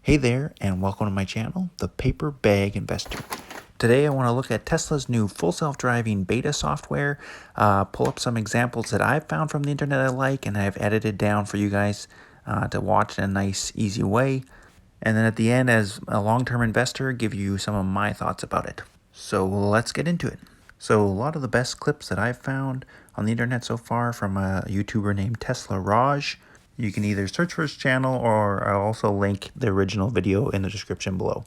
Hey there, and welcome to my channel, The Paper Bag Investor. Today I want to look at Tesla's new full self-driving beta software, pull up some examples that I've found from the internet I like, and I've edited down for you guys to watch in a nice, easy way. And then at the end, as a long-term investor, give you some of my thoughts about it. So let's get into it. So a lot of the best clips that I've found on the internet so far from a YouTuber named Tsla. You can either search for his channel, or I'll also link the original video in the description below.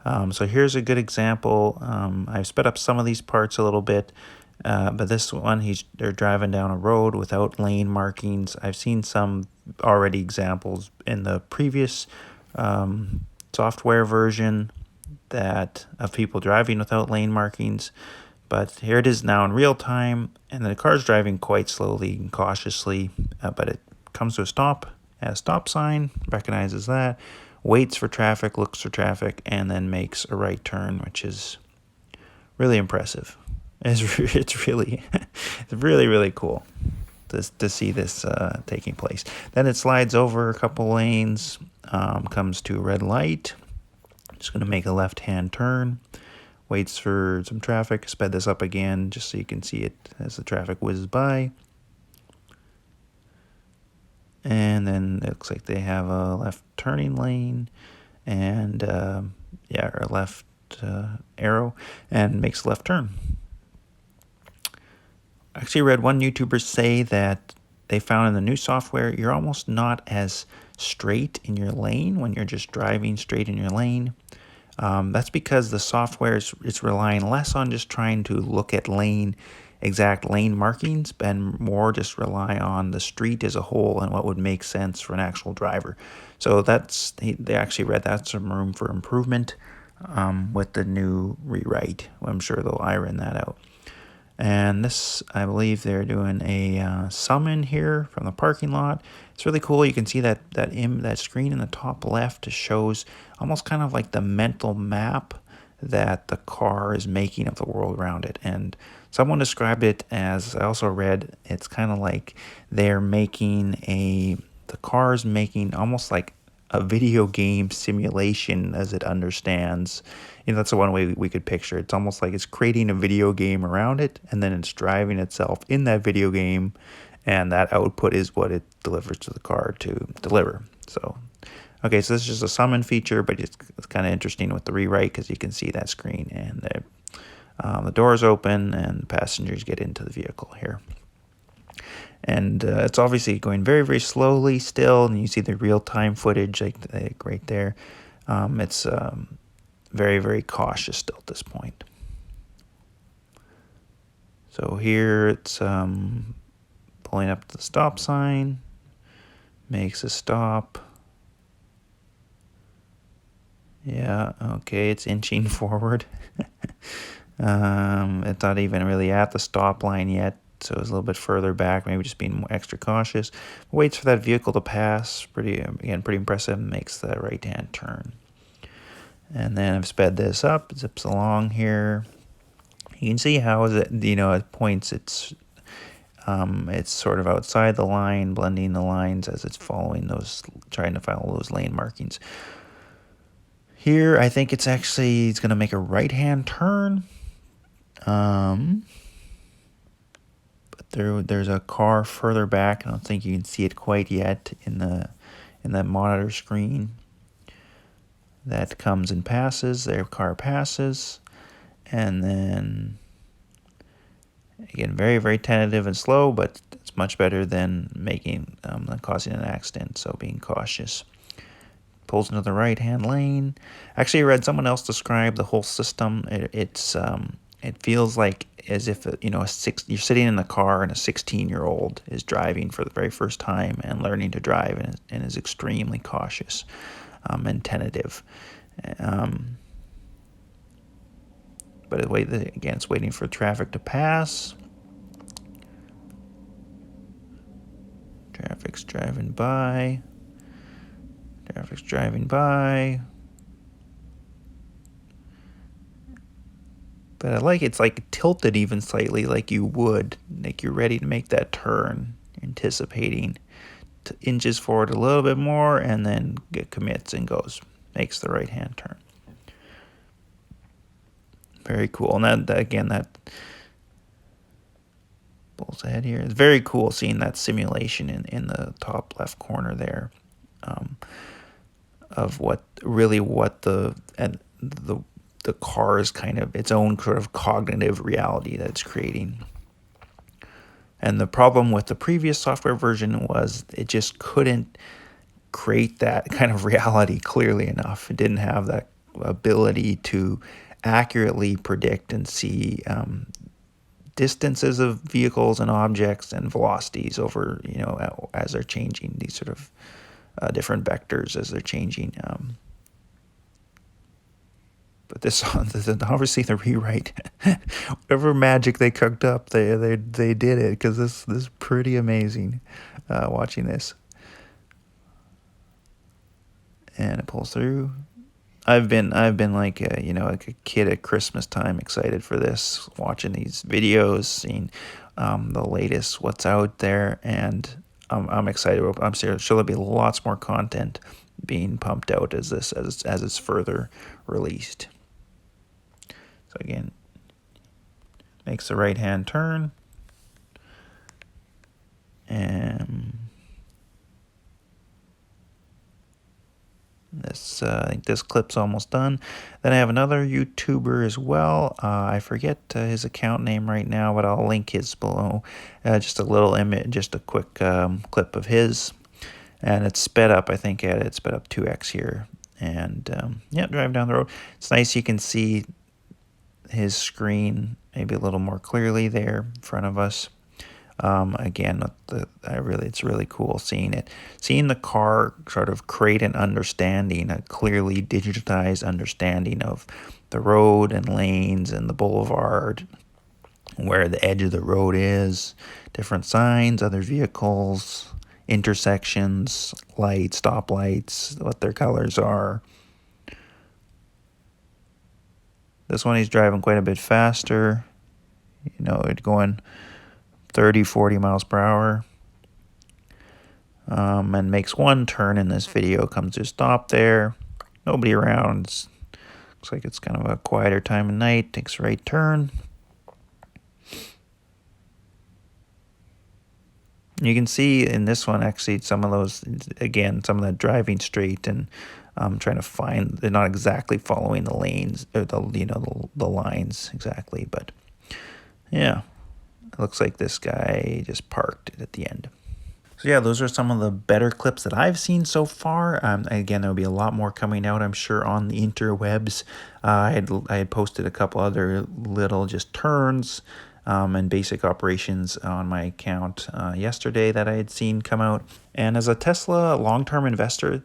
So here's a good example. I've sped up some of these parts a little bit, but this one, they're driving down a road without lane markings. I've seen some already examples in the previous software version of people driving without lane markings, but here it is now in real time, and the car's driving quite slowly and cautiously, but it comes to a stop at a stop sign, recognizes that, waits for traffic, looks for traffic, and then makes a right turn, which is really impressive. It's really really cool to see this taking place. Then it slides over a couple lanes, comes to a red light. Just going to make a left-hand turn, waits for some traffic, sped this up again just so you can see it as the traffic whizzes by. And then it looks like they have a left turning lane and a left arrow, and makes a left turn. I actually read one YouTuber say that they found in the new software you're almost not as straight in your lane when you're just driving straight in your lane. That's because the software is relying less on just trying to look at exact lane markings, and more just rely on the street as a whole and what would make sense for an actual driver. So they actually read that's some room for improvement with the new rewrite. I'm sure they'll iron that out. And this, I believe they're doing a summon here from the parking lot. It's really cool. You can see that screen in the top left shows almost kind of like the mental map that the car is making of the world around it. And someone described it as, I also read, it's kind of like the car is making almost like a video game simulation as it understands. That's the one way we could picture it. It's almost like it's creating a video game around it, and then it's driving itself in that video game, and that output is what it delivers to the car to deliver. So okay, so this is just a summon feature, but it's kind of interesting with the rewrite because you can see that screen, and the doors open and passengers get into the vehicle here. And it's obviously going very, very slowly still, and you see the real-time footage like right there. It's very, very cautious still at this point. So here it's pulling up to the stop sign, makes a stop. Yeah, okay, it's inching forward. It's not even really at the stop line yet, so it's a little bit further back, maybe just being extra cautious. Waits for that vehicle to pass, pretty impressive, makes the right-hand turn. And then I've sped this up, zips along here. You can see how at points it's sort of outside the line, blending the lines as it's trying to follow those lane markings. Here, I think it's going to make a right-hand turn. But there's a car further back. I don't think you can see it quite yet in that monitor screen. That comes and passes. Their car passes, and then again, very, very tentative and slow, but it's much better than causing an accident. So being cautious. Pulls into the right-hand lane. Actually, I read someone else describe the whole system. It feels like as if you're sitting in the car and a 16-year-old is driving for the very first time and learning to drive, and is extremely cautious and tentative. But again, it's waiting for traffic to pass. Traffic's driving by. But I like it's like tilted even slightly, like you're ready to make that turn, anticipating, inches forward a little bit more, and then commits and goes. makes the right-hand turn. Very cool. And that again, that pulls ahead here. It's very cool seeing that simulation in the top left corner there, of what the car is kind of its own sort of cognitive reality that it's creating. And the problem with the previous software version was it just couldn't create that kind of reality clearly enough. It didn't have that ability to accurately predict and see distances of vehicles and objects and velocities over, as they're changing, these sort of different vectors as they're changing. But this, obviously, the rewrite, whatever magic they cooked up, they did it, because this is pretty amazing. Watching this, and it pulls through. I've been like like a kid at Christmas time, excited for this, watching these videos, seeing the latest what's out there, and I'm excited. I'm sure there'll be lots more content being pumped out as it's further released. So again, makes the right-hand turn, and this I think this clip's almost done. Then I have another YouTuber as well. I forget his account name right now, but I'll link his below. Just a little image, just a quick clip of his, and it's sped up. I think it's sped up 2x here, and drive down the road. It's nice, you can see his screen maybe a little more clearly there in front of us. Again, it's really cool seeing the car sort of create an understanding, a clearly digitized understanding of the road and lanes and the boulevard, where the edge of the road is, different signs, other vehicles, intersections, lights, stoplights, what their colors are. This one he's driving quite a bit faster, it's going 30, 40 miles per hour, and makes one turn in this video, comes to a stop there, nobody around, looks like it's kind of a quieter time of night, takes a right turn. You can see in this one, actually, some of that driving straight and trying to find, they're not exactly following the lanes, or the lines exactly, but yeah, it looks like this guy just parked it at the end. So yeah, those are some of the better clips that I've seen so far. Again, there'll be a lot more coming out, I'm sure, on the interwebs. I had posted a couple other little just turns and basic operations on my account yesterday that I had seen come out. And as a Tesla long-term investor,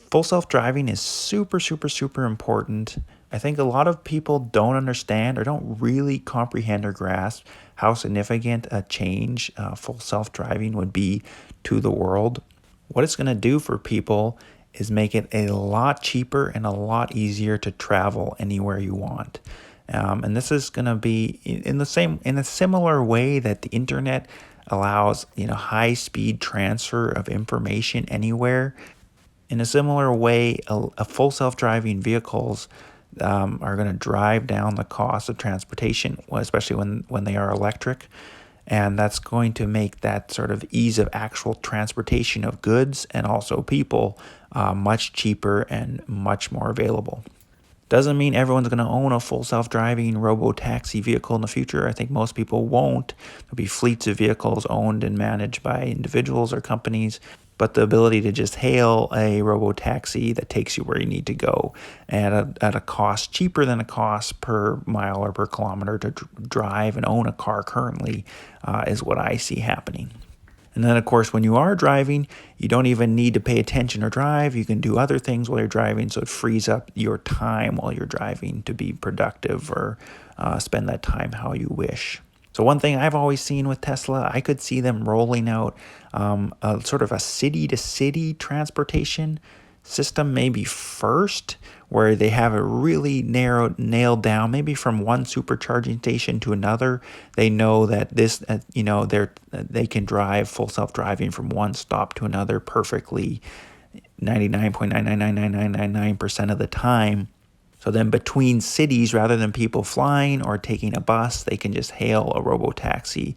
full self-driving is super, super, super important. I think a lot of people don't understand or don't really comprehend or grasp how significant a change full self-driving would be to the world. What it's going to do for people is make it a lot cheaper and a lot easier to travel anywhere you want. And this is going to be in a similar way that the internet allows high-speed transfer of information anywhere. In a similar way, a full self-driving vehicles are going to drive down the cost of transportation, especially when they are electric. And that's going to make that sort of ease of actual transportation of goods and also people much cheaper and much more available. Doesn't mean everyone's going to own a full self-driving robo-taxi vehicle in the future. I think most people won't. There'll be fleets of vehicles owned and managed by individuals or companies. But the ability to just hail a robo-taxi that takes you where you need to go at a cost cheaper than a cost per mile or per kilometer to drive and own a car currently is what I see happening. And then, of course, when you are driving, you don't even need to pay attention or drive. You can do other things while you're driving, so it frees up your time while you're driving to be productive or spend that time how you wish. So one thing I've always seen with Tesla, I could see them rolling out a sort of a city-to-city transportation system maybe first, where they have it really nailed down, maybe from one supercharging station to another. They know that this, they can drive full self-driving from one stop to another perfectly, 99.9999999% of the time. So then between cities, rather than people flying or taking a bus, they can just hail a robotaxi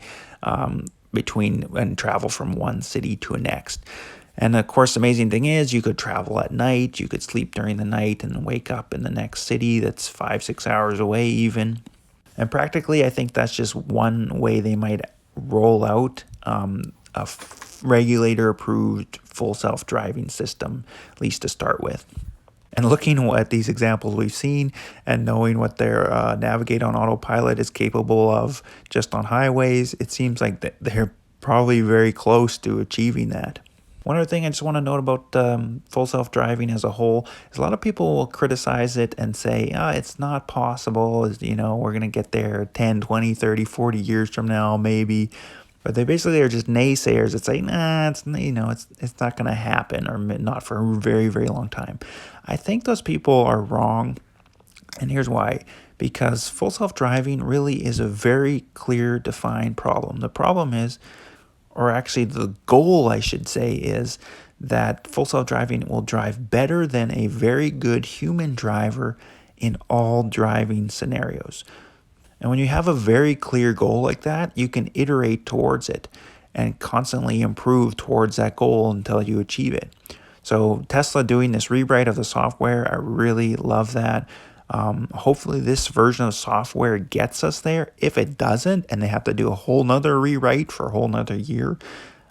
between and travel from one city to a next. And of course, the amazing thing is you could travel at night, you could sleep during the night and wake up in the next city that's 5-6 hours away even. And practically, I think that's just one way they might roll out a regulator-approved full self-driving system, at least to start with. And looking at these examples we've seen and knowing what their Navigate on Autopilot is capable of just on highways, it seems like they're probably very close to achieving that. One other thing I just want to note about full self-driving as a whole is a lot of people will criticize it and say, it's not possible, we're going to get there 10, 20, 30, 40 years from now, maybe. But they basically are just naysayers that say, it's not going to happen, or not for a very, very long time. I think those people are wrong, and here's why. Because full self-driving really is a very clear, defined problem. The problem is, or actually the goal, I should say, is that full self-driving will drive better than a very good human driver in all driving scenarios. And when you have a very clear goal like that, you can iterate towards it and constantly improve towards that goal until you achieve it. So Tesla doing this rewrite of the software, I really love that. Hopefully this version of software gets us there. If it doesn't, and they have to do a whole nother rewrite for a whole nother year,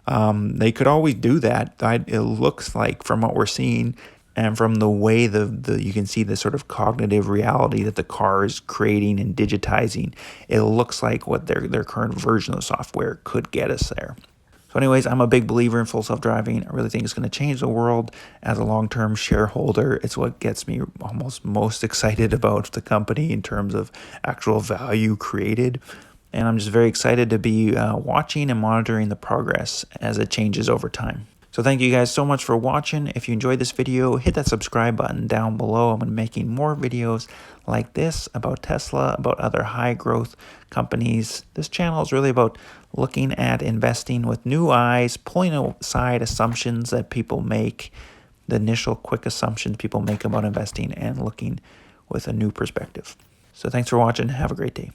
they could always do that. It looks like, from what we're seeing, and from the way you can see the sort of cognitive reality that the car is creating and digitizing, it looks like what their current version of software could get us there. So anyways, I'm a big believer in full self-driving. I really think it's going to change the world. As a long-term shareholder, it's what gets me almost most excited about the company in terms of actual value created. And I'm just very excited to be watching and monitoring the progress as it changes over time. So thank you guys so much for watching. If you enjoyed this video, hit that subscribe button down below. I'm going to be making more videos like this about Tesla, about other high growth companies. This channel is really about looking at investing with new eyes, pulling aside assumptions that people make, the initial quick assumptions people make about investing, and looking with a new perspective. So thanks for watching. Have a great day.